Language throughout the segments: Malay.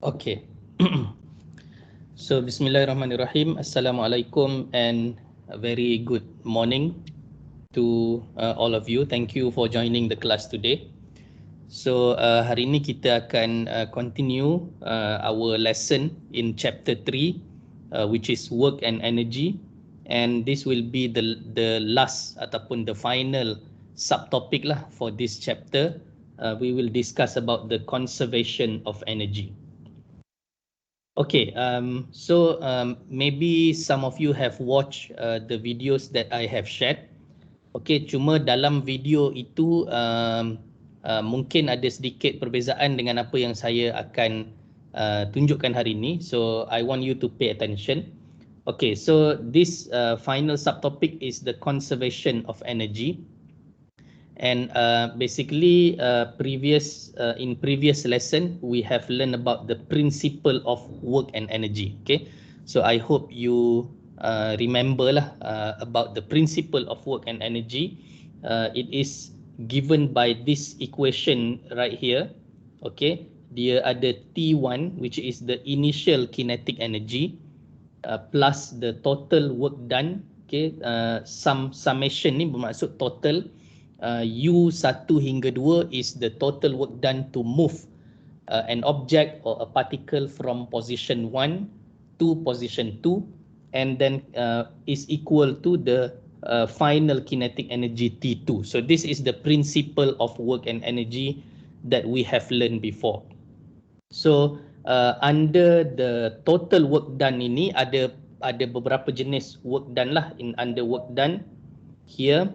Okay. So, Bismillahirrahmanirrahim. Assalamualaikum and a very good morning to all of you. Thank you for joining the class today. So, hari ini kita akan continue our lesson in chapter 3, which is work and energy, and this will be the last ataupun the final subtopic lah for this chapter. We will discuss about the conservation of energy. Okay, maybe some of you have watched the videos that I have shared. Okay, cuma dalam video itu mungkin ada sedikit perbezaan dengan apa yang saya akan tunjukkan hari ini. So I want you to pay attention. Okay, so this final subtopic is the conservation of energy. And basically in previous lesson we have learned about the principle of work and energy. Okay, so I hope you remember lah about the principle of work and energy. It is given by this equation right here. Okay, dia ada T1 which is the initial kinetic energy plus the total work done. Okay, summation ni bermaksud total. U1 hingga 2 is the total work done to move an object or a particle from position 1 to position 2, and then is equal to the final kinetic energy T2. So this is the principle of work and energy that we have learned before. So under the total work done ini ada beberapa jenis work done lah. Under work done here,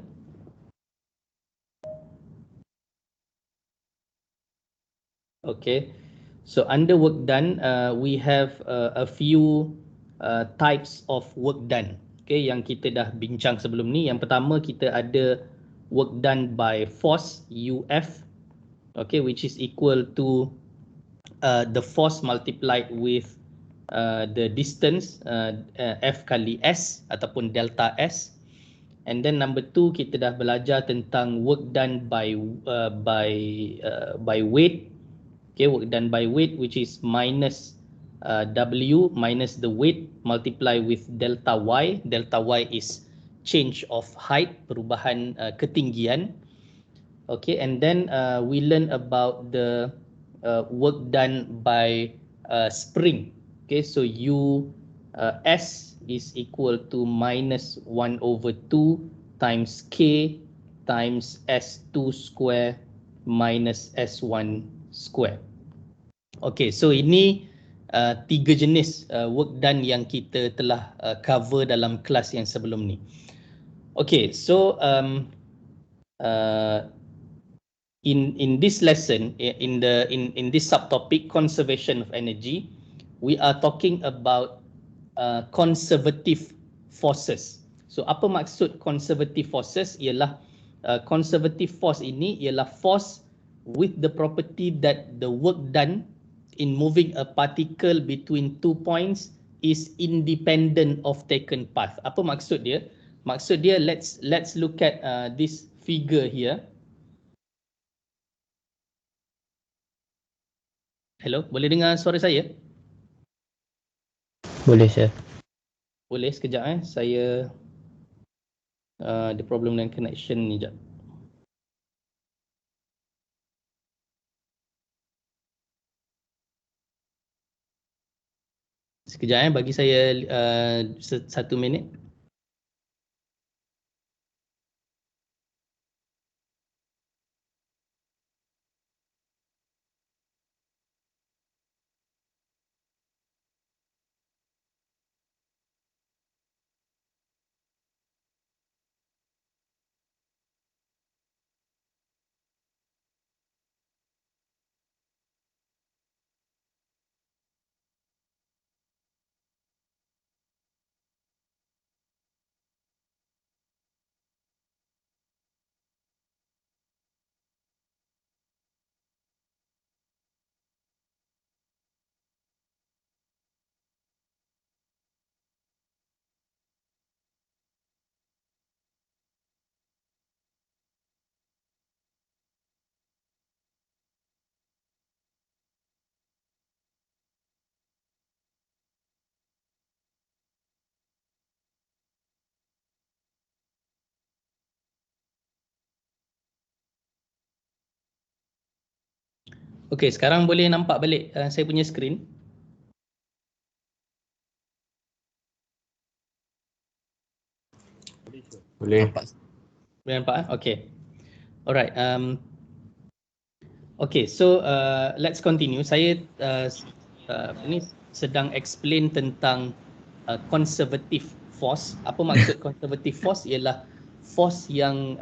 okay, so under work done we have a few types of work done. Okay, yang kita dah bincang sebelum ni. Yang pertama kita ada work done by force UF, okay, which is equal to the force multiplied with the distance F kali S ataupun delta S. And then number 2 kita dah belajar tentang work done by weight. Okay, work done by weight which is minus W minus the weight multiply with delta Y. Delta Y is change of height, perubahan ketinggian. Okay, and then we learn about the work done by spring. Okay, so U S is equal to minus 1 over 2 times K times S2 square minus S1 square. Okay, so ini tiga jenis work done yang kita telah cover dalam kelas yang sebelum ni. Okay, so in this lesson, in this subtopic conservation of energy, we are talking about conservative forces. So apa maksud conservative forces? Ialah conservative force ini ialah force with the property that the work done in moving a particle between 2 points is independent of taken path. Apa maksud dia? Maksud dia, let's look at this figure here. Hello, boleh dengar suara saya? Boleh, Sir. Boleh, sekejap saya ada problem dengan connection ni jap. Sekejap bagi saya 1 minit. Okey, sekarang boleh nampak balik saya punya skrin. Boleh. Boleh nampak? Okey. Alright. Okay, so let's continue. Saya ini sedang explain tentang conservative force. Apa maksud conservative force? Ialah force yang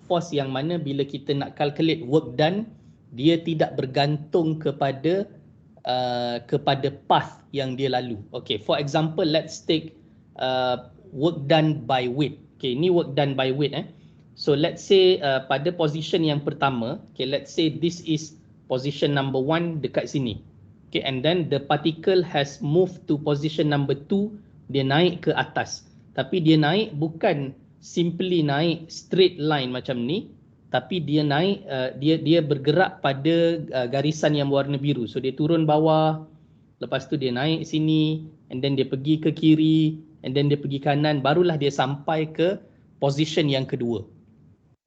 force yang mana bila kita nak calculate work done, dia tidak bergantung kepada path yang dia lalu. Okay, for example, let's take work done by weight. Okay, ini work done by weight. So let's say pada position yang pertama, okay, let's say this is position number 1 dekat sini. Okay, and then the particle has moved to position number 2, dia naik ke atas. Tapi dia naik bukan simply naik straight line macam ni, tapi dia naik dia bergerak pada garisan yang berwarna biru. So dia turun bawah, lepas tu dia naik sini, and then dia pergi ke kiri, and then dia pergi kanan, barulah dia sampai ke position yang kedua.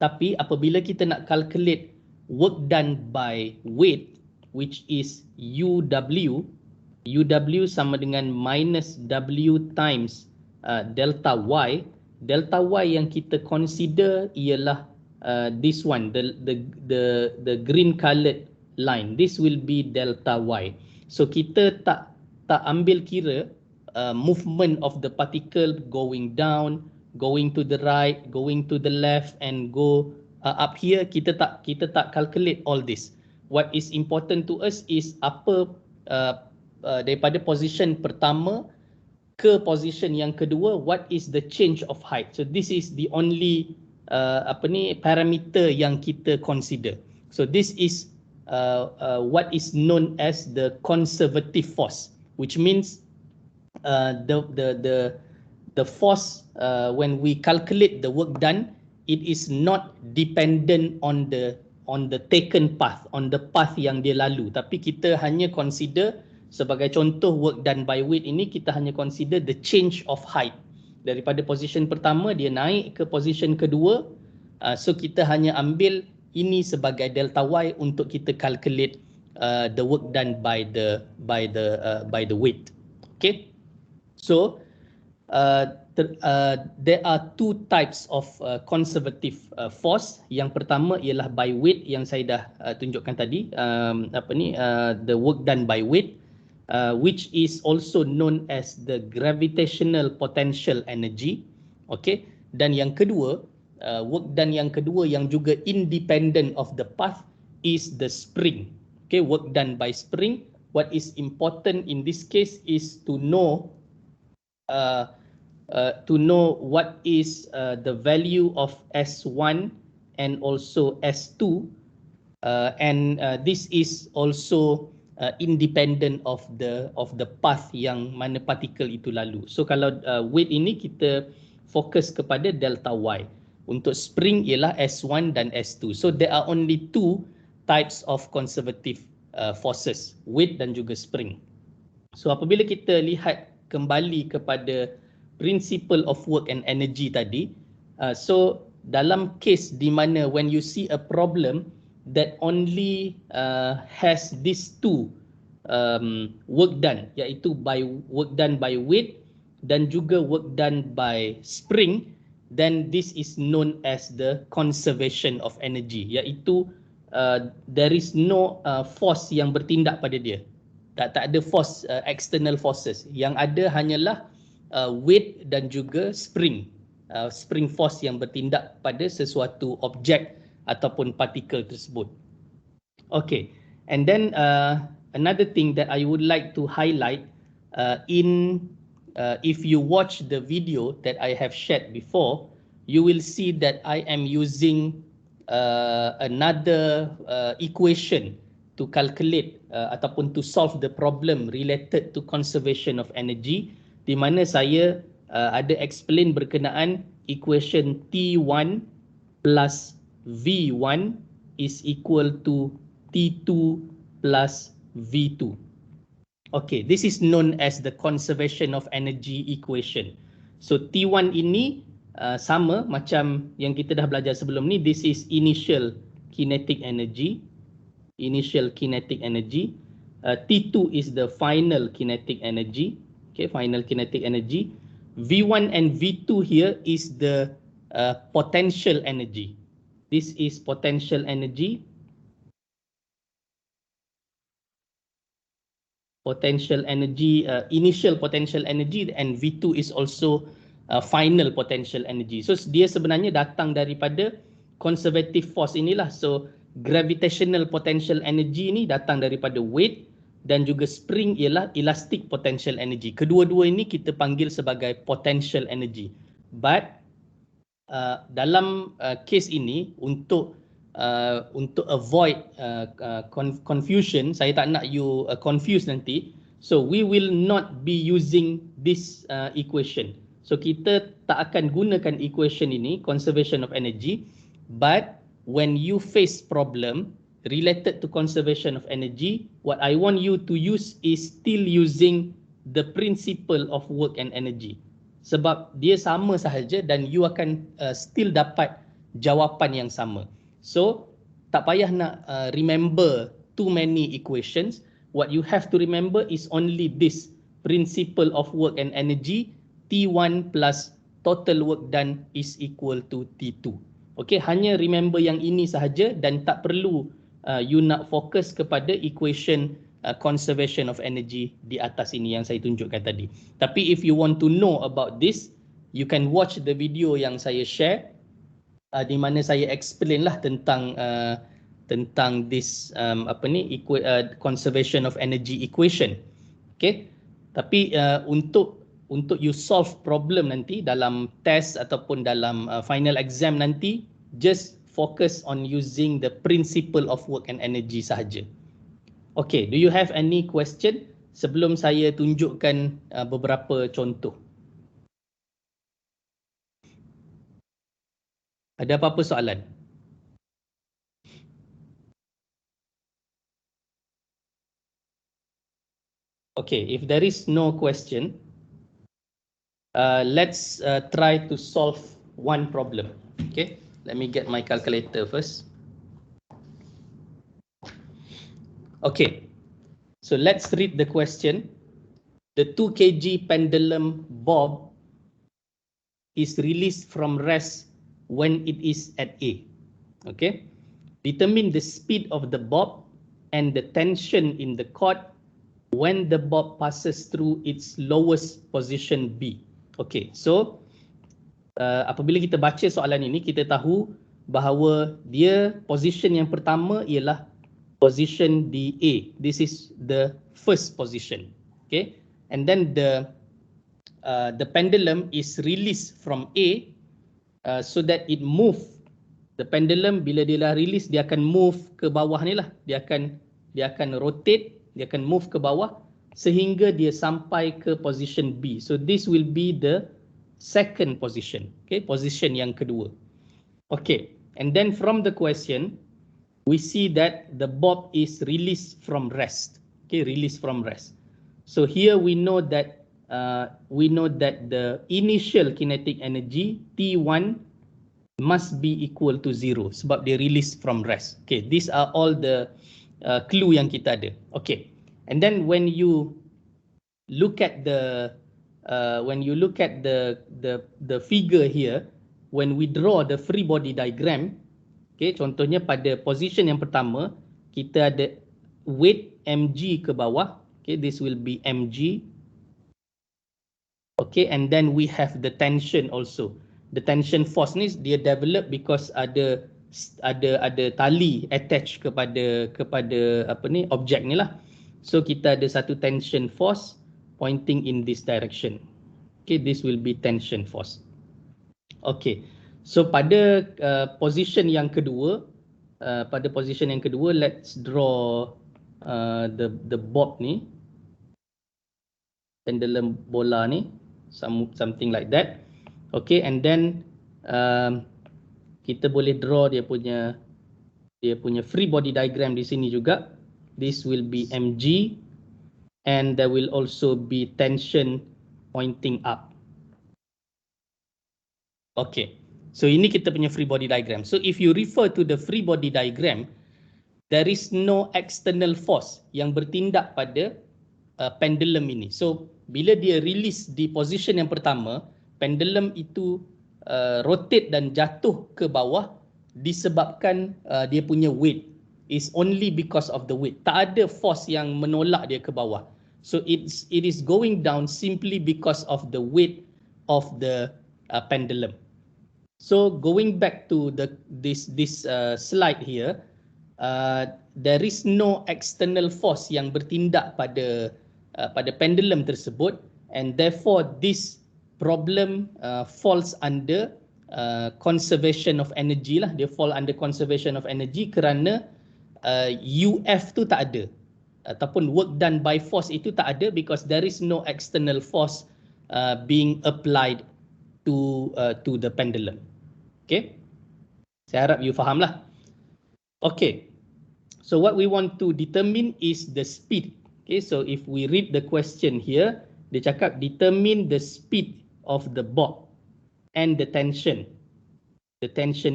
Tapi apabila kita nak calculate work done by weight, which is UW, UW sama dengan minus W times delta Y. Delta Y yang kita consider ialah this one, the green coloured line. This will be delta Y. So kita tak ambil kira movement of the particle going down, going to the right, going to the left, and go up here. Kita tak calculate all this. What is important to us is apa daripada position pertama ke position yang kedua, what is the change of height. So this is the only parameter yang kita consider. So this is what is known as the conservative force, which means the force when we calculate the work done, it is not dependent on the taken path, on the path yang dia lalu, tapi kita hanya consider sebagai contoh work done by weight ini, kita hanya consider the change of height daripada position pertama dia naik ke position kedua. So kita hanya ambil ini sebagai delta Y untuk kita calculate the work done by the weight. Okay. So there are two types of conservative force. Yang pertama ialah by weight yang saya dah tunjukkan tadi, the work done by weight, which is also known as the gravitational potential energy. Okay, dan yang kedua, work done yang kedua yang juga independent of the path is the spring. Okay, work done by spring. What is important in this case is to know what is the value of S1 and also S2, and this is also independent of the path yang mana partikel itu lalu. So kalau weight ini kita fokus kepada delta Y. Untuk spring ialah S1 dan S2. So there are only two types of conservative forces, weight dan juga spring. So apabila kita lihat kembali kepada principle of work and energy tadi, so dalam case di mana when you see a problem that only has these two work done, iaitu work done by weight dan juga work done by spring, then this is known as the conservation of energy, iaitu there is no force yang bertindak pada dia. Tak ada force, external forces. Yang ada hanyalah weight dan juga spring force yang bertindak pada sesuatu objek ataupun partikel tersebut. Okay, and then another thing that I would like to highlight, if you watch the video that I have shared before, you will see that I am using another equation to calculate ataupun to solve the problem related to conservation of energy, di mana saya ada explain berkenaan equation T1 plus V1 is equal to T2 plus V2. Okay, this is known as the conservation of energy equation. So T1 ini sama macam yang kita dah belajar sebelum ni. This is initial kinetic energy. initial kinetic energy. T2 is the final kinetic energy. Okay, final kinetic energy. V1 and V2 here is the potential energy. This is potential energy. Potential energy, initial potential energy, and V2 is also final potential energy. So dia sebenarnya datang daripada conservative force inilah. So gravitational potential energy ni datang daripada weight, dan juga spring ialah elastic potential energy. Kedua-dua ini kita panggil sebagai potential energy. But dalam case ini, untuk avoid confusion, saya tak nak you confuse nanti, so we will not be using this equation. So kita tak akan gunakan equation ini, conservation of energy, but when you face problem related to conservation of energy, what I want you to use is still using the principle of work and energy. Sebab dia sama sahaja dan you akan still dapat jawapan yang sama. So tak payah nak remember too many equations. What you have to remember is only this principle of work and energy, T1 plus total work done is equal to T2. Okay, hanya remember yang ini sahaja dan tak perlu you nak fokus kepada equation conservation of energy di atas ini yang saya tunjukkan tadi. Tapi if you want to know about this, you can watch the video yang saya share di mana saya explain lah tentang this conservation of energy equation. Okay, tapi untuk you solve problem nanti dalam test ataupun dalam final exam nanti, just focus on using the principle of work and energy sahaja. Okay, do you have any question sebelum saya tunjukkan beberapa contoh? Ada apa-apa soalan? Okay, if there is no question, let's try to solve one problem. Okay, let me get my calculator first. Okay, so let's read the question. The 2 kg pendulum bob is released from rest when it is at A. Okay, determine the speed of the bob and the tension in the cord when the bob passes through its lowest position B. Okay, so apabila kita baca soalan ini, kita tahu bahawa dia position yang pertama ialah position di A. This is the first position. Okay, and then the pendulum is released from A so that it move. The pendulum bila dia dah release, dia akan move ke bawah ni lah. Dia akan rotate, dia akan move ke bawah sehingga dia sampai ke position B. So this will be the second position. Okay, position yang kedua. Okay, and then from the question, we see that the bob is released from rest. Okay, released from rest. So here we know that the initial kinetic energy T1 must be equal to 0 sebab dia release from rest. Okay, these are all the clue yang kita ada. Okay, and then when you look at the figure here, when we draw the free body diagram, okay, contohnya pada position yang pertama, kita ada weight mg ke bawah. Okay, this will be mg. Okay, and then we have the tension also. The tension force ni dia develop because ada tali attach kepada objek ni lah. So kita ada satu tension force pointing in this direction. Okay, this will be tension force. Okay, so pada position yang kedua, let's draw the bob ni, pendulum bola ni, something like that. Okay, and then kita boleh draw dia punya free body diagram di sini juga. This will be mg, and there will also be tension pointing up. Okay, so ini kita punya free body diagram. So if you refer to the free body diagram, there is no external force yang bertindak pada pendulum ini. So bila dia release di position yang pertama, pendulum itu rotate dan jatuh ke bawah disebabkan dia punya weight. Is only because of the weight. Tak ada force yang menolak dia ke bawah. So it is going down simply because of the weight of the pendulum. So going back to this slide here, there is no external force yang bertindak pada pendulum tersebut, and therefore this problem falls under conservation of energy lah. Dia fall under conservation of energy kerana UF tu tak ada, ataupun work done by force itu tak ada, because there is no external force being applied to the pendulum. Okay, saya harap you faham lah. Okay, so what we want to determine is the speed. Okay, so if we read the question here, dia cakap determine the speed of the bob and the tension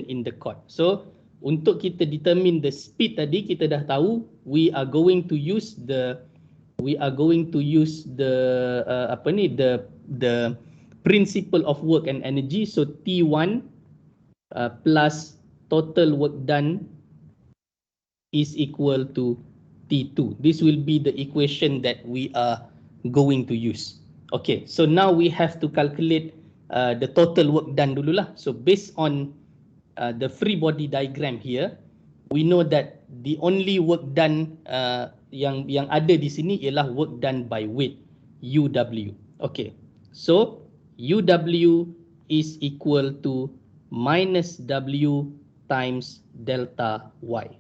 in the cord. So untuk kita determine the speed tadi, kita dah tahu we are going to use the principle of work and energy. So T1 plus total work done is equal to T2. This will be the equation that we are going to use. Okay, so now we have to calculate the total work done dululah. So based on the free body diagram here, we know that the only work done yang ada di sini ialah work done by weight, UW. Okay, so UW is equal to minus W times delta Y.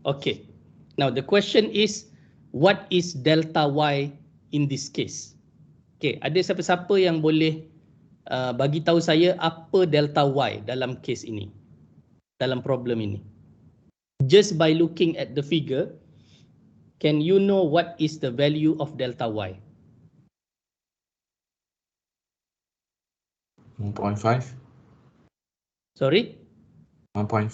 Okay, now the question is, what is delta Y in this case? Okay, ada siapa-siapa yang boleh bagi tahu saya apa delta Y dalam case ini, dalam problem ini? Just by looking at the figure, can you know what is the value of delta Y? 1.5. Sorry? 1.5.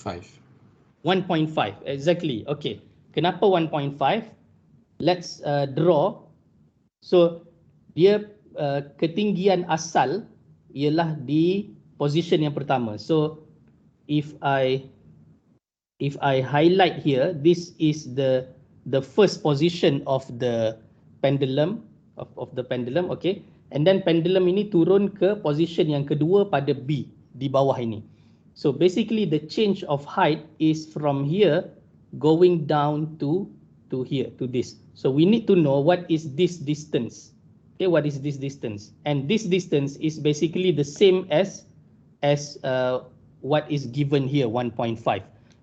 1.5, exactly. Okay, kenapa 1.5? Let's draw. So dia ketinggian asal ialah di position yang pertama. So if I highlight here, this is the first position of the pendulum, of the pendulum, okay, and then pendulum ini turun ke position yang kedua pada B di bawah ini. So basically the change of height is from here going down to here, to this. So we need to know what is this distance. Okay, what is this distance? And this distance is basically the same as what is given here, 1.5.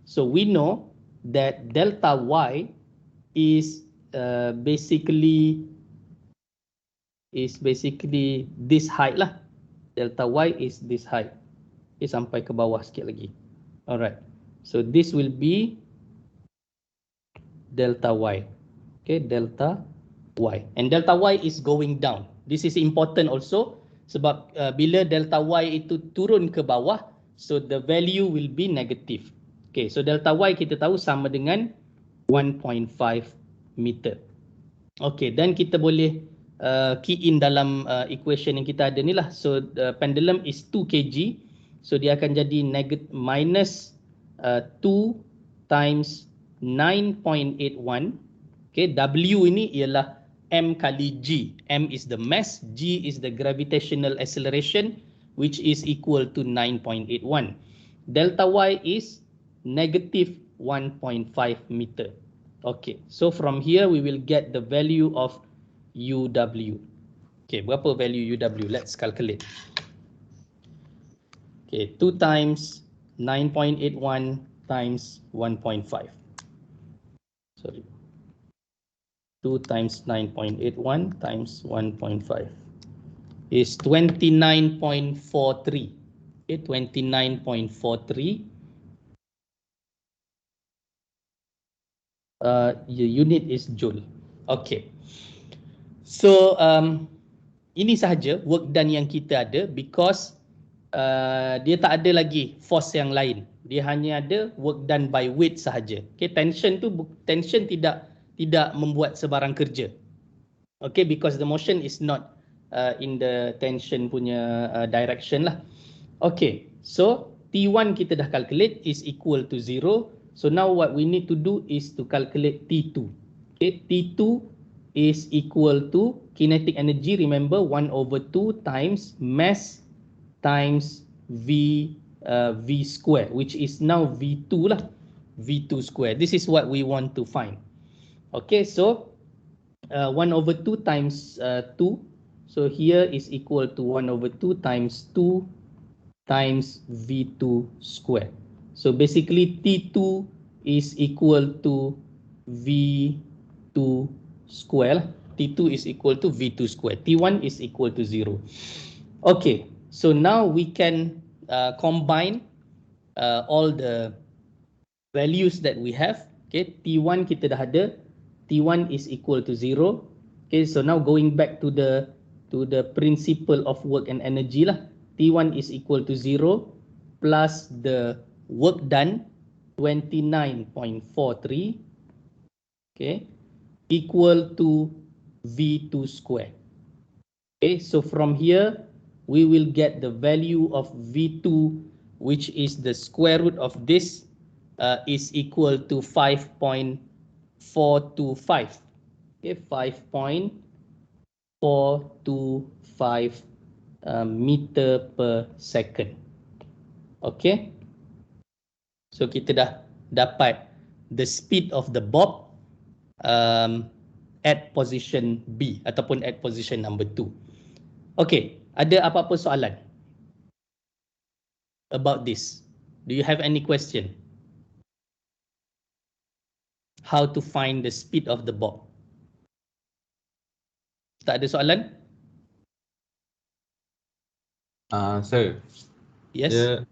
So we know that delta Y is basically this height lah. Delta Y is this height. Okay, sampai ke bawah sikit lagi. Alright. So this will be delta Y. Okay, delta Y. And delta Y is going down. This is important also sebab bila delta Y itu turun ke bawah, so the value will be negative. Okay, so delta Y kita tahu sama dengan 1.5 meter. Okay, dan kita boleh key in dalam equation yang kita ada ni lah. So pendulum is 2 kg. So dia akan jadi minus 2 times 9.81. Okay, W ini ialah M kali G. M is the mass, G is the gravitational acceleration, which is equal to 9.81. Delta Y is negative 1.5 meter. Okay, so from here we will get the value of UW. Okay, berapa value UW? Let's calculate. Okay, 2 times 9.81 times 1.5. Sorry. 2 times 9.81 times 1.5 is 29.43. Okay, 29.43. The unit is joule. Okay. So ini sahaja work done yang kita ada, because dia tak ada lagi force yang lain. Dia hanya ada work done by weight sahaja. Okay, tension tidak membuat sebarang kerja. Okay, because the motion is not in the tension punya direction lah. Okay, so T1 kita dah calculate is equal to 0. So now what we need to do is to calculate T2. Okay, T2 is equal to kinetic energy, remember 1/2 times mass times V square, which is now V2 lah, V2 square. This is what we want to find. Okay, so 1/2 times 2. So here is equal to 1/2 times 2 times V2 square. So basically T2 is equal to V2 square. T2 is equal to V2 square. T1 is equal to 0. Okay, so now we can combine all the values that we have. Okay, T1 kita dah ada. T1 is equal to 0. Okay, so now going back to the principle of work and energy lah. T1 is equal to 0 plus the work done 29.43, okay, equal to V2 square. Okay, so from here we will get the value of V2, which is the square root of this is equal to 5.425. Okay, 5.425 meter per second. Okay, so kita dah dapat the speed of the bob at position B ataupun at position number 2. Okay, ada apa-apa soalan about this? Do you have any question? How to find the speed of the bob? Tak ada soalan? Sir. Yes. Dia,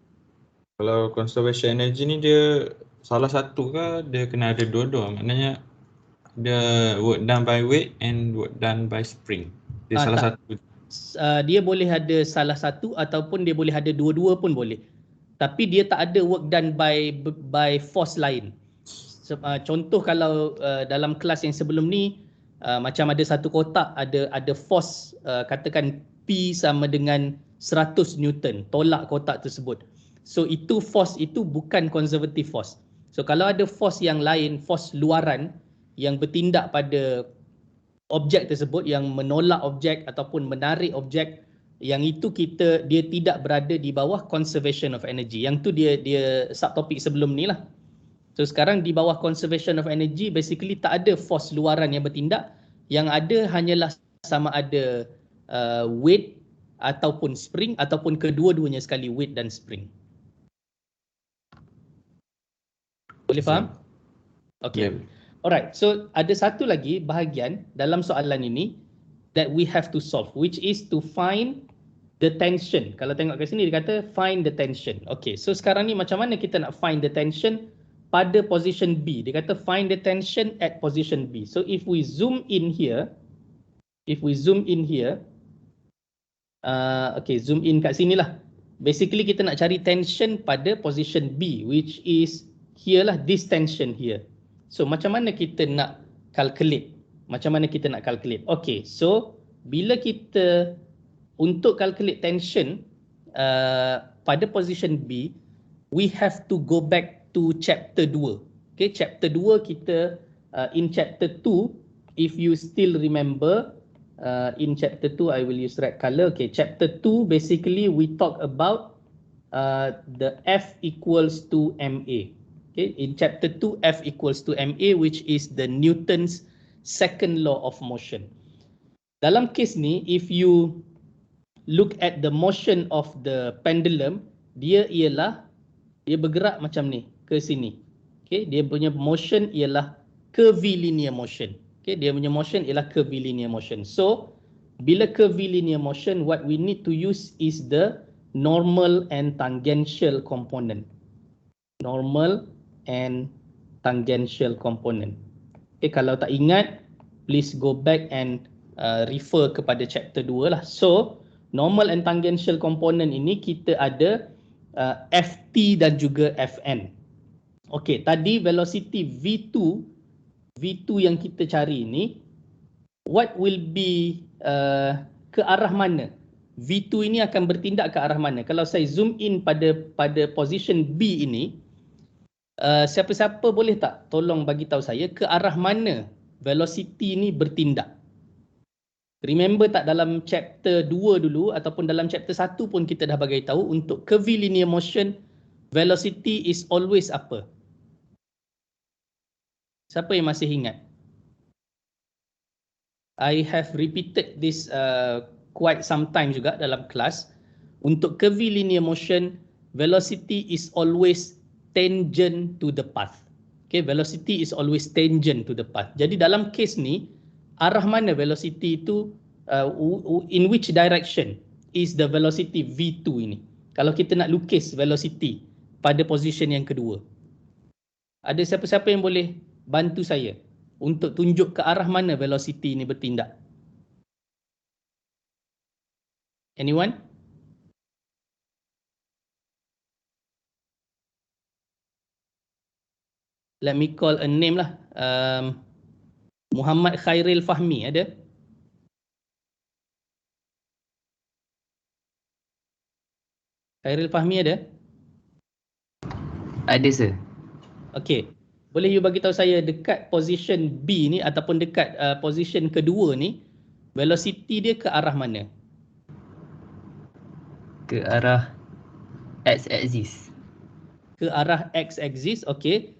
kalau conservation energy ni dia salah satu ke dia kena ada dua-dua? Maknanya dia work done by weight and work done by spring. Dia salah satu. Dia boleh ada salah satu ataupun dia boleh ada dua-dua pun boleh. Tapi dia tak ada work done by force lain. Contoh kalau dalam kelas yang sebelum ni macam ada satu kotak ada force katakan P sama dengan 100 Newton tolak kotak tersebut. So itu force itu bukan conservative force. So kalau ada force yang lain, force luaran yang bertindak pada objek tersebut, yang menolak objek ataupun menarik objek, yang itu dia tidak berada di bawah conservation of energy. Yang tu dia subtopik sebelum ni lah. So sekarang di bawah conservation of energy basically tak ada force luaran yang bertindak. Yang ada hanyalah sama ada weight ataupun spring ataupun kedua-duanya sekali, weight dan spring. Boleh faham? Okay. Yeah. Alright, so ada satu lagi bahagian dalam soalan ini that we have to solve, which is to find the tension. Kalau tengok kat sini dia kata find the tension. Okay, so sekarang ni macam mana kita nak find the tension pada position B? Dia kata find the tension at position B. So if we zoom in here, okay, zoom in kat sini lah. Basically kita nak cari tension pada position B, which is here lah, this tension here. So macam mana kita nak calculate? Okay, so bila kita untuk calculate tension pada position B, we have to go back to chapter 2. Okay, chapter 2 kita in chapter 2, if you still remember, in chapter 2 I will use red color. Okay, chapter 2 basically we talk about the F equals to MA. Okay, in chapter 2 F equals to MA, which is the Newton's second law of motion. Dalam kes ni, if you look at the motion of the pendulum, dia bergerak macam ni ke sini. Okay, dia punya motion ialah curvilinear motion. Okay, dia punya motion ialah curvilinear motion. So bila curvilinear motion, what we need to use is the normal and tangential component. Normal and tangential component. Okay, kalau tak ingat, please go back and refer kepada chapter 2 lah. So normal and tangential component ini kita ada Ft dan juga Fn. Okey, tadi velocity V2 yang kita cari ini, what will be ke arah mana? V2 ini akan bertindak ke arah mana? Kalau saya zoom in pada position B ini, siapa-siapa boleh tak tolong bagi tahu saya ke arah mana velocity ini bertindak? Remember tak dalam chapter 2 dulu ataupun dalam chapter 1 pun kita dah bagi tahu untuk curvilinear motion velocity is always apa? Siapa yang masih ingat? I have repeated this quite some time juga dalam kelas. Untuk curvilinear motion, velocity is always tangent to the path. Okay, velocity is always tangent to the path. Jadi dalam case ni, arah mana velocity itu, in which direction is the velocity V2 ini? Kalau kita nak lukis velocity pada position yang kedua. Ada siapa-siapa yang boleh bantu saya untuk tunjuk ke arah mana velocity ini bertindak? Anyone? Let me call a name lah. Muhammad Khairil Fahmi ada? Khairil Fahmi ada? Ada, sir. Okey. Boleh you bagi tahu saya dekat position B ni ataupun dekat position kedua ni, velocity dia ke arah mana? Ke arah x-axis. Ke arah x-axis, okey.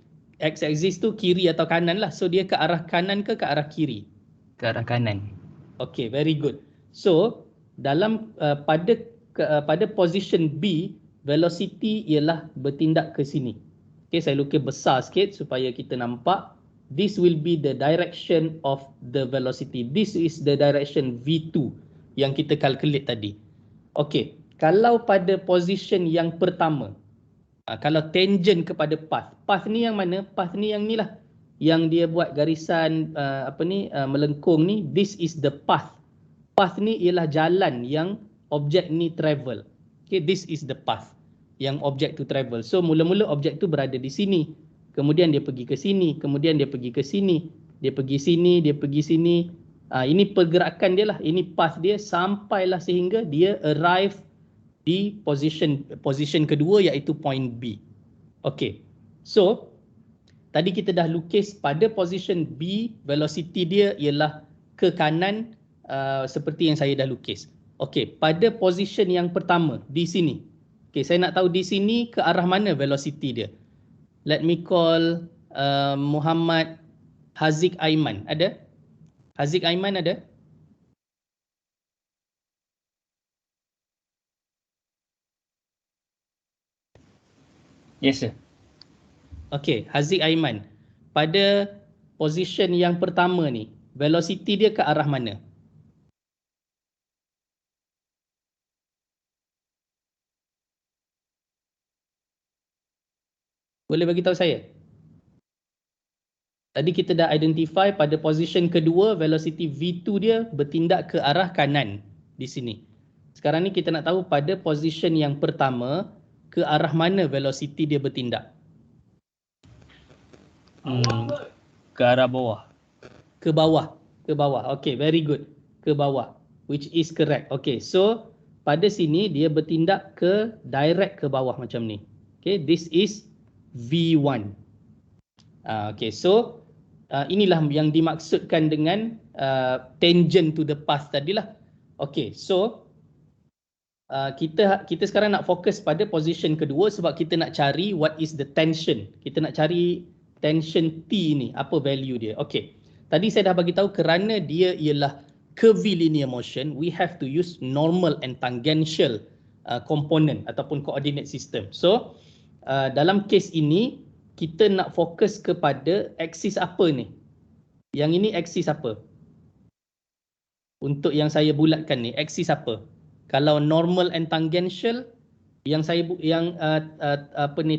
X-axis tu kiri atau kanan lah. So dia ke arah kanan ke arah kiri? Ke arah kanan. Okay, very good. So dalam pada position B, velocity ialah bertindak ke sini. Okay, saya lukis besar sikit supaya kita nampak. This will be the direction of the velocity. This is the direction V2 yang kita calculate tadi. Okay, kalau pada position yang pertama, kalau tangent kepada path. Path ni yang mana? Path ni yang ni lah. Yang dia buat garisan melengkung ni. This is the path. Path ni ialah jalan yang objek ni travel. Okay, this is the path yang objek tu travel. So mula-mula objek tu berada di sini. Kemudian dia pergi ke sini. Kemudian dia pergi ke sini. Dia pergi sini. Dia pergi sini. Ini pergerakan dia lah. Ini path dia sampailah sehingga dia arrive di position kedua iaitu point B. Okey. So tadi kita dah lukis pada position B, velocity dia ialah ke kanan seperti yang saya dah lukis. Okey, pada position yang pertama di sini. Okey, saya nak tahu di sini ke arah mana velocity dia. Let me call Muhammad Haziq Aiman. Ada? Haziq Aiman ada? Yes, sir. Okey, Haziq Aiman. Pada position yang pertama ni, velocity dia ke arah mana? Boleh bagi tahu saya? Tadi kita dah identify pada position kedua, velocity V2 dia bertindak ke arah kanan di sini. Sekarang ni kita nak tahu pada position yang pertama, ke arah mana velocity dia bertindak? Ke arah bawah. Ke bawah. Ke bawah. Okay, very good. Ke bawah. Which is correct. Okay, so pada sini dia bertindak ke direct ke bawah macam ni. Okay, this is V1. Okay, so inilah yang dimaksudkan dengan tangent to the path tadilah. Okay, so kita sekarang nak fokus pada position kedua sebab kita nak cari what is the tension. Kita nak cari tension T ni, apa value dia. Okay, tadi saya dah bagi tahu kerana dia ialah curvilinear motion, we have to use normal and tangential component ataupun coordinate system. So dalam case ini kita nak fokus kepada aksis apa ni? Yang ini aksis apa? Untuk yang saya bulatkan ni, aksis apa? Kalau normal and tangential, yang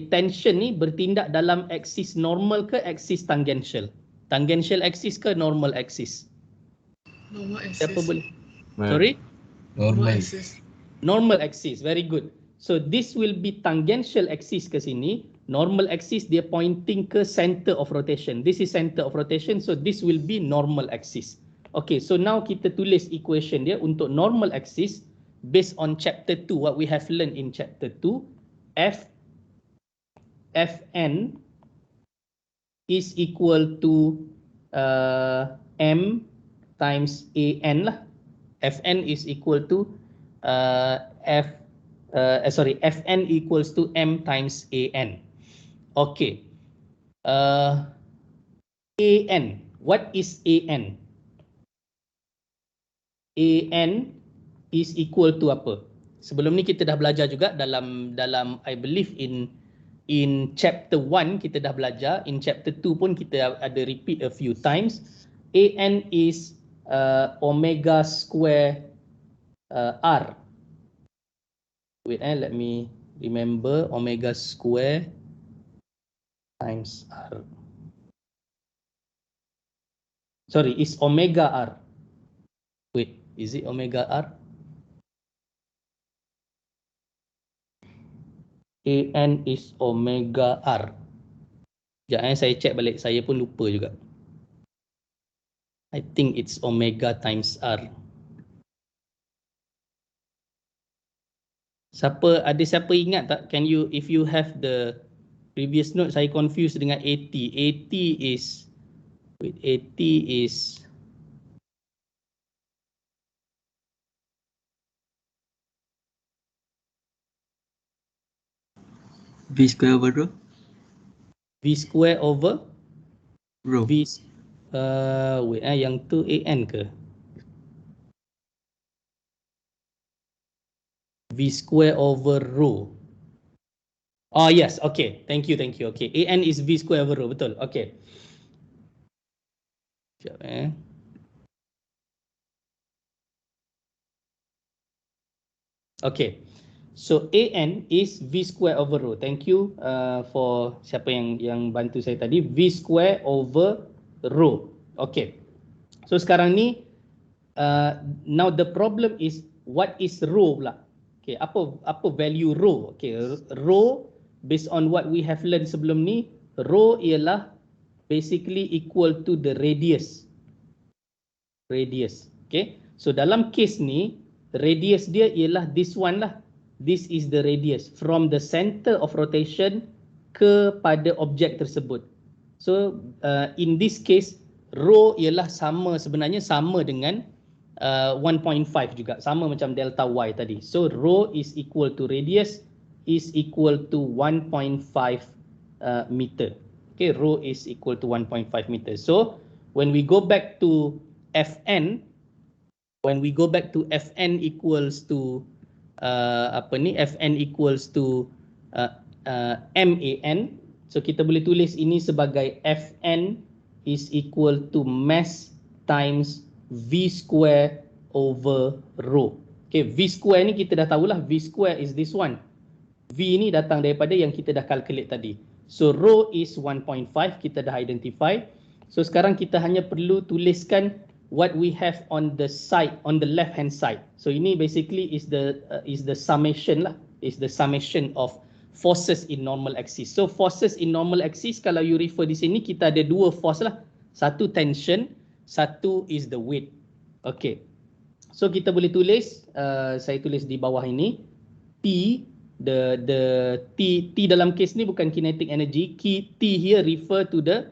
tension ni bertindak dalam aksis normal ke aksis tangential? Tangential axis ke normal axis? Normal axis. Siapa boleh? Sorry? Normal axis. Normal axis, very good. So this will be tangential axis ke sini. Normal axis dia pointing ke center of rotation. This is center of rotation, so this will be normal axis. Okay, so now kita tulis equation dia untuk normal axis based on chapter 2, what we have learned in chapter 2. Fn is equal to m times an lah. Fn is equal to Fn equals to m times an. Okay. An. What is An? An is equal to apa? Sebelum ni kita dah belajar juga dalam I believe in chapter 1 kita dah belajar, in chapter 2 pun kita ada repeat a few times. An is omega square r. Wait, let me remember. Omega square times r. Sorry, is omega r. Wait, is it omega r? An is omega r. Sekejap, saya check balik. Saya pun lupa juga. I think it's omega times r. Ada siapa ingat tak? Can you, if you have the previous note, saya confused dengan AT. AT is, wait, AT is V square over rho. V square over Rho. V, wait, yang tu An ke? V square over rho. Oh yes, okay. Thank you. Okay, An is V square over rho, betul. Okay. Sekejap Okay. So An is V square over rho. Thank you for siapa yang bantu saya tadi. V square over rho. Okay. So sekarang ni now the problem is what is rho pula? Okay, apa value rho? Okay, rho based on what we have learned sebelum ni, rho ialah basically equal to the radius. Radius. Okay. So dalam case ni radius dia ialah this one lah. This is the radius from the center of rotation kepada objek tersebut. So in this case rho ialah sebenarnya sama dengan 1.5 juga, sama macam delta y tadi. So rho is equal to radius is equal to 1.5 meter. Okay, rho is equal to 1.5 meter. So when we go back to Fn, equals to Fn equals to MAN. So kita boleh tulis ini sebagai Fn is equal to mass times V square over rho. Okay, V square ni kita dah tahulah, V square is this one. V ni datang daripada yang kita dah calculate tadi. So rho is 1.5, kita dah identify. So sekarang kita hanya perlu tuliskan what we have on the side, on the left hand side. So ini basically is the summation lah, is the summation of forces in normal axis. So forces in normal axis, kalau you refer di sini kita ada dua force lah. Satu tension, satu is the weight. Okay. So kita boleh tulis, saya tulis di bawah ini, T, the T dalam case ni bukan kinetic energy. T here refer to the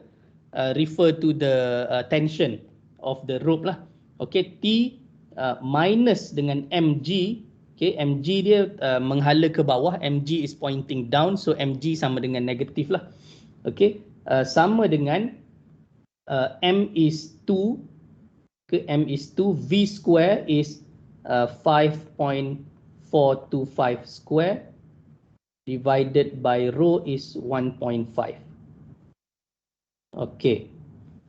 tension of the rope lah. Okay, T minus dengan mg. Okay, mg dia menghala ke bawah, mg is pointing down, so mg sama dengan negatif lah. Okay, sama dengan m is 2, m is 2, v square is 5.425 square divided by rho is 1.5. Okay,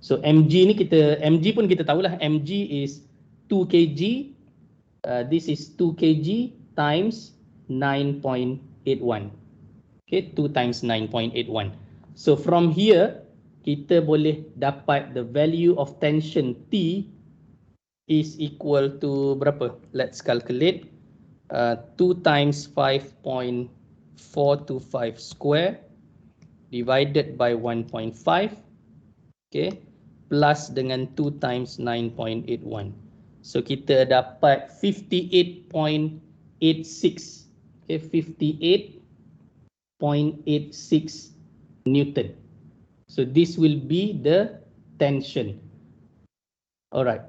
so mg ni mg pun kita tahulah, mg is 2 kg. This is 2 kg times 9.81. Okay, 2 times 9.81. So from here kita boleh dapat the value of tension T is equal to berapa? Let's calculate. 2 times 5.425 square divided by 1.5, okay, plus dengan 2 times 9.81. So kita dapat 58.86, okay, 58.86 Newton. So this will be the tension. Alright.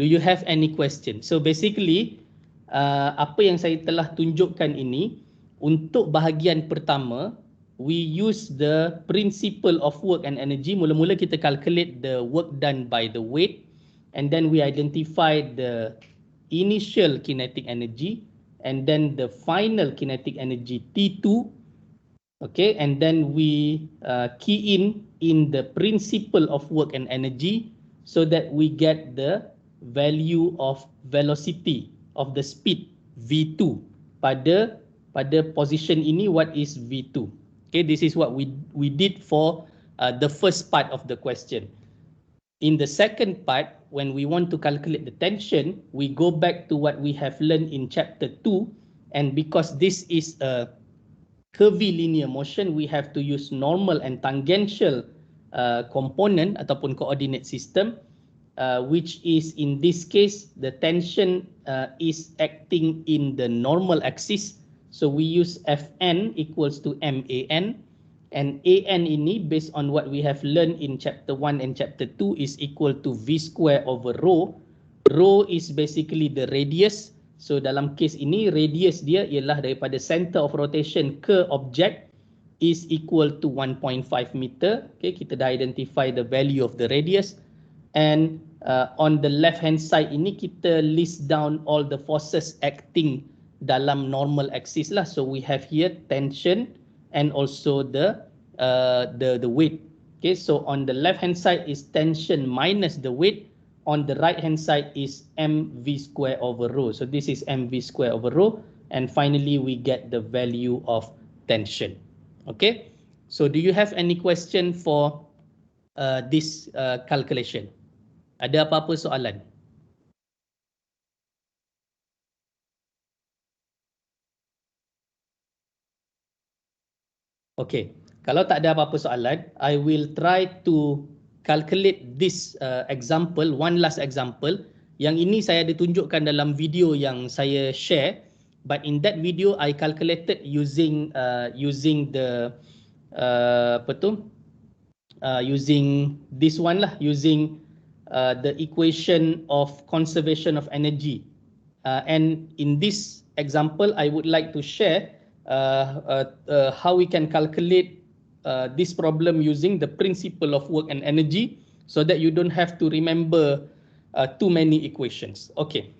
Do you have any question? So basically, apa yang saya telah tunjukkan ini, untuk bahagian pertama, we use the principle of work and energy. Mula-mula kita calculate the work done by the weight, and then we identify the initial kinetic energy, and then the final kinetic energy T2. Okay, and then we key in the principle of work and energy so that we get the value of velocity of the speed V2 pada position ini. What is V2? Okay, this is what we did for the first part of the question. In the second part, when we want to calculate the tension, we go back to what we have learned in chapter 2, and because this is a curvilinear motion, we have to use normal and tangential component ataupun coordinate system, which is in this case the tension is acting in the normal axis. So we use Fn equals to MAN, and AN ini based on what we have learned in chapter 1 and chapter 2 is equal to V square over rho. Rho is basically the radius. So dalam kes ini, radius dia ialah daripada center of rotation ke object is equal to 1.5 meter. Okay, kita dah identify the value of the radius. And on the left hand side ini, kita list down all the forces acting dalam normal axis lah. So we have here tension and also the weight. Okay, so on the left hand side is tension minus the weight. On the right hand side is mv square over rho. So this is mv square over rho, and finally we get the value of tension. Okay, so do you have any question for this calculation? Ada apa-apa soalan? Okay, kalau tak ada apa-apa soalan, I will try to calculate this example, one last example. Yang ini saya ada tunjukkan dalam video yang saya share, but in that video I calculated using the using this one lah, using the equation of conservation of energy. And in this example, I would like to share how we can calculate this problem using the principle of work and energy, so that you don't have to remember too many equations. Okay,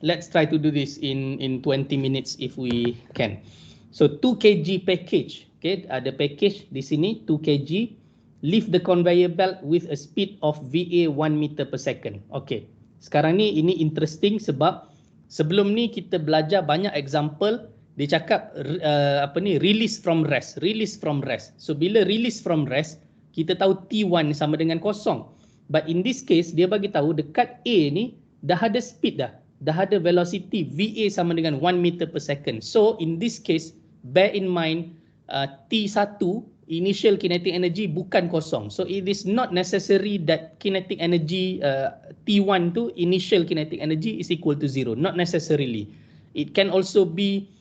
let's try to do this in 20 minutes if we can. So 2 kg package, okay, ada package di sini 2 kg, lift the conveyor belt with a speed of VA 1 meter per second. Okay, sekarang ni ini interesting sebab sebelum ni kita belajar banyak example. Dia cakap release from rest. So bila release from rest, kita tahu T1 sama dengan kosong. But in this case, dia bagi tahu dekat A ni dah ada speed dah ada velocity VA sama dengan 1 meter per second. So in this case, bear in mind T1 initial kinetic energy bukan kosong. So it is not necessary that kinetic energy T1 tu initial kinetic energy is equal to 0. Not necessarily. It can also be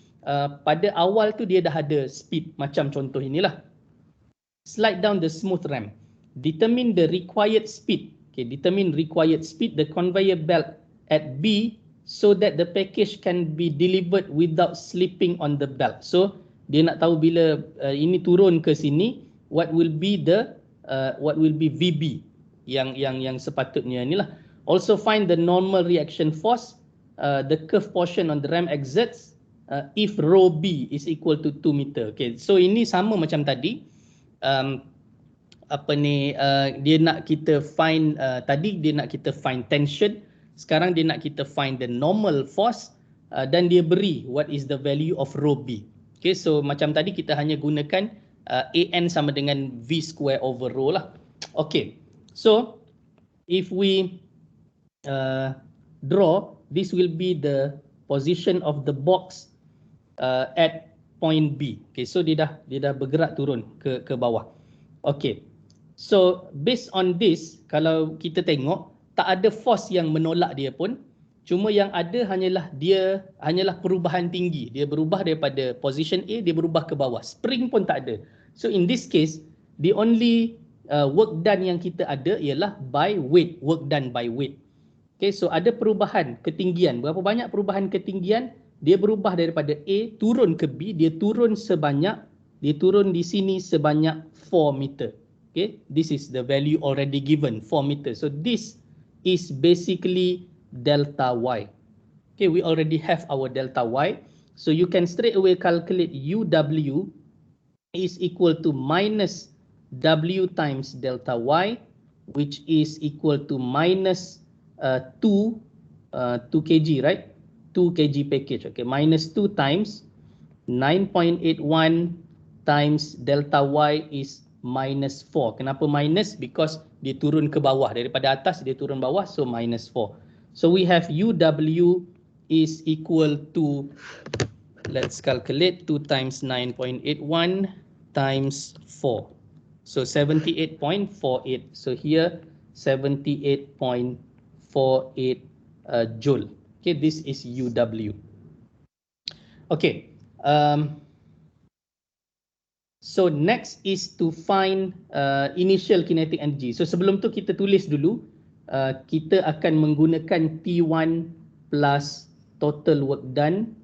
pada awal tu dia dah ada speed, macam contoh inilah. Slide down the smooth ramp. Determine the required speed. Okay, determine required speed the conveyor belt at B so that the package can be delivered without slipping on the belt. So dia nak tahu bila ini turun ke sini, what will be VB yang sepatutnya inilah. Also find the normal reaction force the curved portion on the ramp exerts if rho B is equal to 2 meter. Okay, so ini sama macam tadi. Dia nak kita find tadi dia nak kita find tension. Sekarang dia nak kita find the normal force dan dia beri what is the value of rho B. Okay, so macam tadi kita hanya gunakan AN sama dengan V square over rho lah. Okay, so if we draw, this will be the position of the box at point B. Okay, so dia dah bergerak turun ke bawah. Okay, so based on this, kalau kita tengok tak ada force yang menolak dia pun, cuma yang ada hanyalah perubahan tinggi. Dia berubah daripada position A, dia berubah ke bawah. Spring pun tak ada. So in this case, the only work done yang kita ada ialah by weight, work done by weight. Okay, so ada perubahan ketinggian. Berapa banyak perubahan ketinggian? Dia berubah daripada A turun ke B, dia turun di sini sebanyak 4 meter. Okay, this is the value already given, 4 meter. So this is basically delta Y. Okay, we already have our delta Y. So you can straight away calculate UW is equal to minus W times delta Y, which is equal to minus 2 kg, right? 2 kg package. Okay, minus 2 times 9.81 times delta Y is minus 4. Kenapa minus? Because dia turun ke bawah. Daripada atas dia turun bawah, so minus 4. So we have UW is equal to, let's calculate, 2 times 9.81 times 4. So 78.48. So here 78.48 joule. Okay, this is UW. Okay. So next is to find initial kinetic energy. So sebelum tu kita tulis dulu, kita akan menggunakan T1 plus total work done,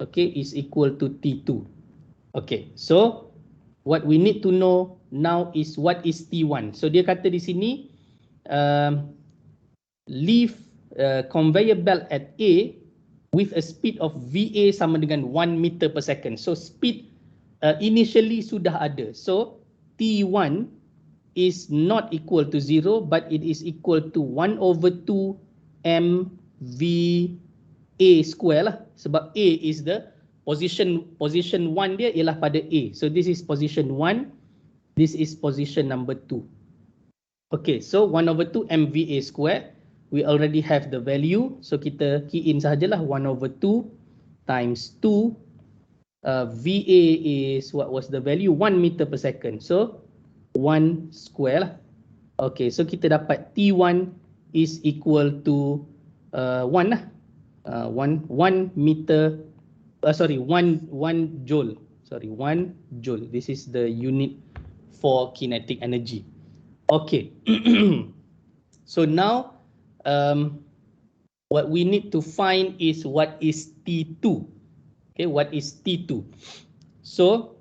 okay, is equal to T2. Okay, so what we need to know now is what is T1. So dia kata di sini, leave conveyor belt at A with a speed of VA sama dengan 1 meter per second. So speed initially sudah ada. So T1 is not equal to 0, but it is equal to 1/2 mVA square lah. Sebab A is the position 1 dia ialah pada A. So this is position 1, this is position number 2. Okay, so 1/2 mVA square. We already have the value, so kita key in sahajalah 1/2 times 2. VA is, what was the value? 1 meter per second. So 1 square lah. Okay, so kita dapat T1 is equal to 1 lah. 1 meter, 1 joule. Sorry, 1 joule. This is the unit for kinetic energy. Okay. So now what we need to find is what is T2. Okay, what is T2? So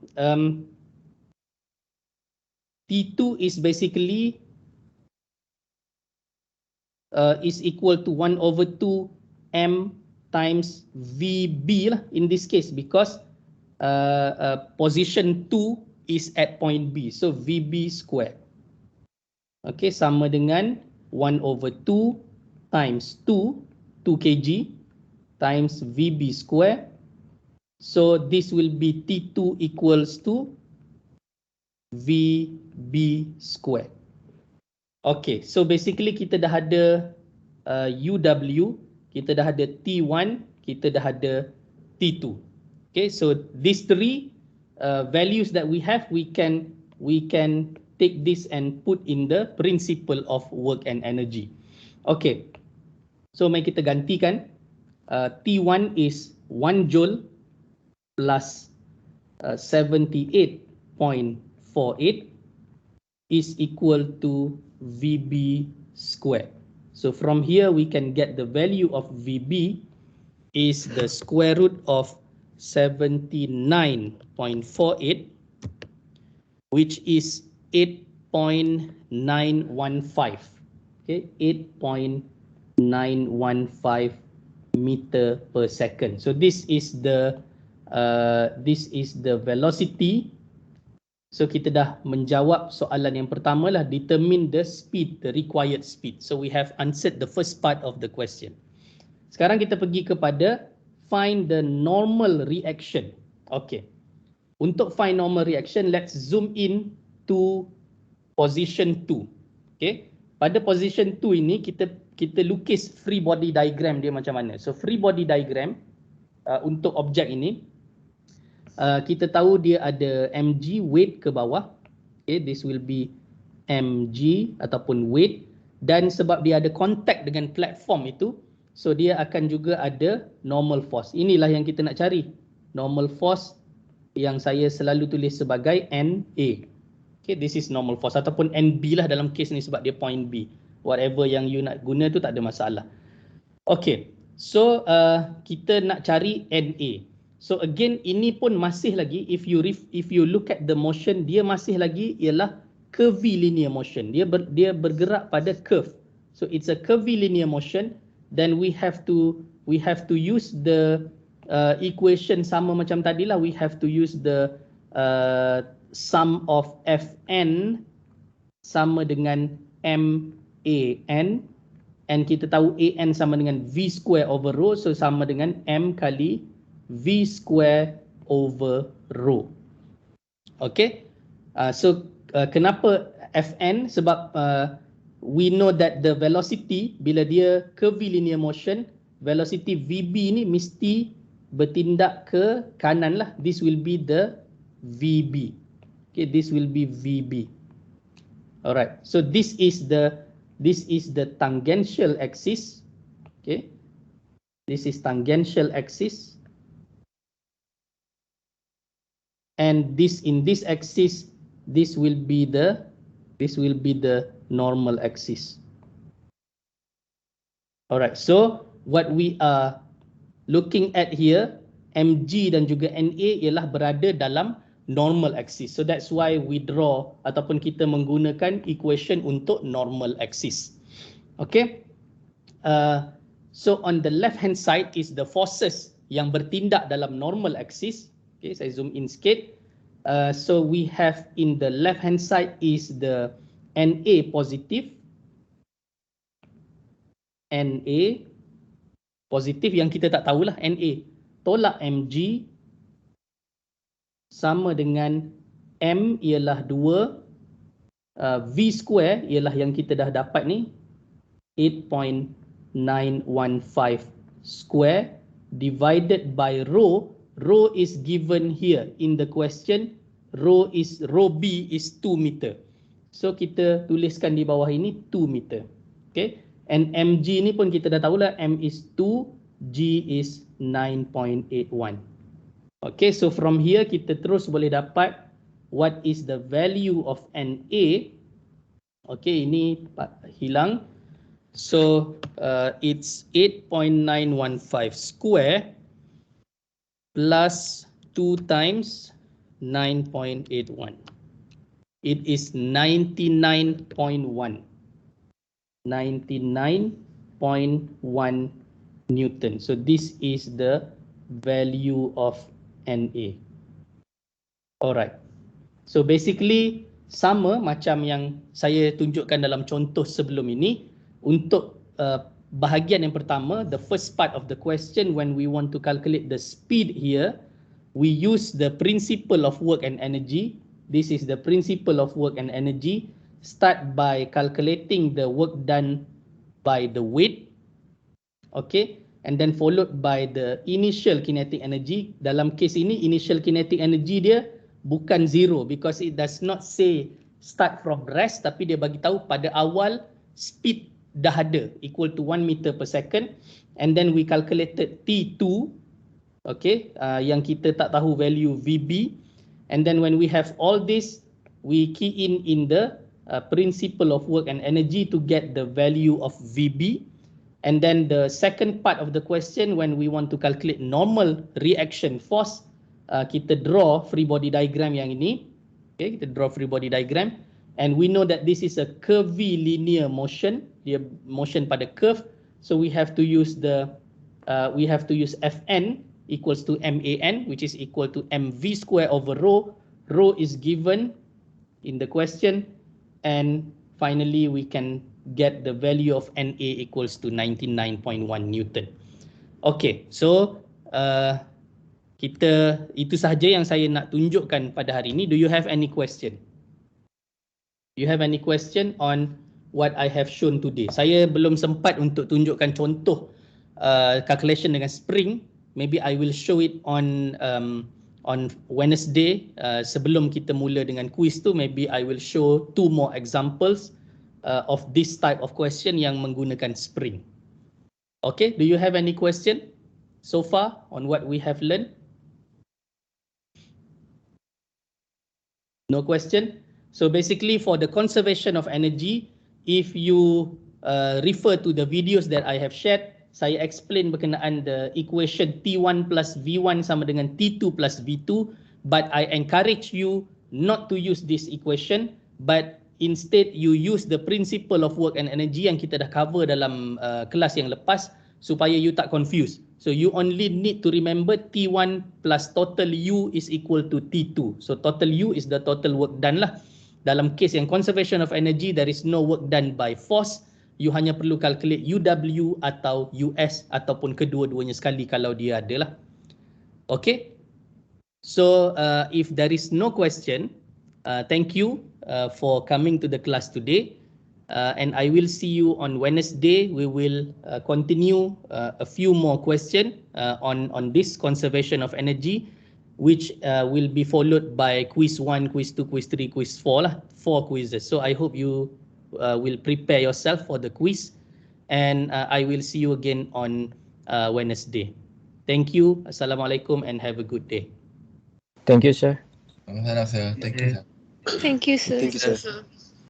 T2 is basically is equal to 1/2 m times VB lah in this case, because position 2 is at point B, so VB square. Okay, sama dengan 1/2 times 2 kg times VB square. So this will be T2 equals to VB square. Okay, so basically kita dah ada UW, kita dah ada T1, kita dah ada T2. Okay, so these three values that we have, we can take this and put in the principle of work and energy. Okay, so mari kita gantikan. T1 is 1 joule plus 78.48 is equal to VB square. So from here we can get the value of VB is the square root of 79.48, which is 8.915. Okay, 8.915 meter per second. So this is the velocity. So kita dah menjawab soalan yang pertama lah, determine the speed, the required speed. So we have answered the first part of the question. Sekarang kita pergi kepada find the normal reaction. Okay. Untuk find normal reaction, let's zoom in to position 2. Okay. Pada position 2 ini kita lukis free body diagram dia macam mana. So free body diagram untuk objek ini, kita tahu dia ada mg weight ke bawah. Okay, this will be mg ataupun weight, dan sebab dia ada contact dengan platform itu, so dia akan juga ada normal force. Inilah yang kita nak cari, normal force yang saya selalu tulis sebagai NA. Okay, this is normal force ataupun NB lah dalam case ni sebab dia point B. Whatever yang you nak guna tu tak ada masalah. Okay, so kita nak cari NA. So again, ini pun masih lagi, if you look at the motion, dia masih lagi ialah curvilinear motion. Dia bergerak pada curve. So it's a curvilinear motion. Then we have to use the equation sama macam tadi lah. We have to use the sum of Fn sama dengan MAN, and kita tahu AN sama dengan V square over rho, so sama dengan M kali V square over rho. Okay, so kenapa Fn? Sebab we know that the velocity bila dia curvilinear motion, velocity VB ni mesti bertindak ke kanan lah. This will be the VB. Okay, this will be VB. Alright, so this is the tangential axis. Okay, this is tangential axis, and in this axis, this will be the normal axis. Alright, so what we are looking at here, mg dan juga na ialah berada dalam normal axis. So that's why we draw ataupun kita menggunakan equation untuk normal axis. Okay, so on the left hand side is the forces yang bertindak dalam normal axis. Okay, saya zoom in sikit. So we have in the left hand side is the Na positive. Na positif yang kita tak tahulah Na. Tolak mg sama dengan M ialah 2, V square ialah yang kita dah dapat ni 8.915 square divided by rho. Rho is given here in the question. Rho B is 2 meter. So kita tuliskan di bawah ini 2 meter. Okay, and mg ni pun kita dah tahulah, M is 2, G is 9.81. Okay, so from here kita terus boleh dapat what is the value of Na. Okay, ini hilang. So it's 8.915 square plus 2 times 9.81. It is 99.1. 99.1 Newton. So this is the value of Na. Alright. So basically sama macam yang saya tunjukkan dalam contoh sebelum ini. Untuk bahagian yang pertama, the first part of the question, when we want to calculate the speed here, we use the principle of work and energy. This is the principle of work and energy. Start by calculating the work done by the weight. Okay, and then followed by the initial kinetic energy. Dalam case ini, initial kinetic energy dia bukan zero because it does not say start from rest, tapi dia bagi tahu pada awal speed dah ada equal to 1 meter per second, and then we calculated T2, okay, yang kita tak tahu value VB, and then when we have all this, we key in the principle of work and energy to get the value of VB. And then the second part of the question, when we want to calculate normal reaction force, kita draw free body diagram yang ini. Okay, kita draw free body diagram, and we know that this is a curvilinear motion, dia motion pada curve. So we have to use Fn equals to Man, which is equal to mv square over rho. Rho is given in the question, and finally we can get the value of Na equals to 99.1 Newton. Okay, so itu sahaja yang saya nak tunjukkan pada hari ini. Do you have any question? You have any question on what I have shown today. Saya belum sempat untuk tunjukkan contoh calculation dengan spring. Maybe I will show it on Wednesday. Sebelum kita mula dengan quiz tu, maybe I will show 2 more examples of this type of question yang menggunakan spring. Okay, do you have any question so far on what we have learned? No question? So basically for the conservation of energy, if you refer to the videos that I have shared, saya explain berkenaan the equation T1 plus V1 sama dengan T2 plus V2, but I encourage you not to use this equation, but instead you use the principle of work and energy yang kita dah cover dalam kelas yang lepas supaya you tak confused. So you only need to remember T1 plus total U is equal to T2. So total U is the total work done lah. Dalam case yang conservation of energy, there is no work done by force. You hanya perlu calculate UW atau US ataupun kedua-duanya sekali kalau dia ada lah. Okay. So if there is no question, thank you for coming to the class today. And I will see you on Wednesday. We will continue a few more questions on this conservation of energy, which will be followed by quiz 1, quiz 2, quiz 3, quiz 4 lah, 4 quizzes. So I hope you will prepare yourself for the quiz, and I will see you again on Wednesday. Thank you. Assalamualaikum and have a good day. Thank you, sir. Thank you, sir. Thank you, sir. Thank you, sir.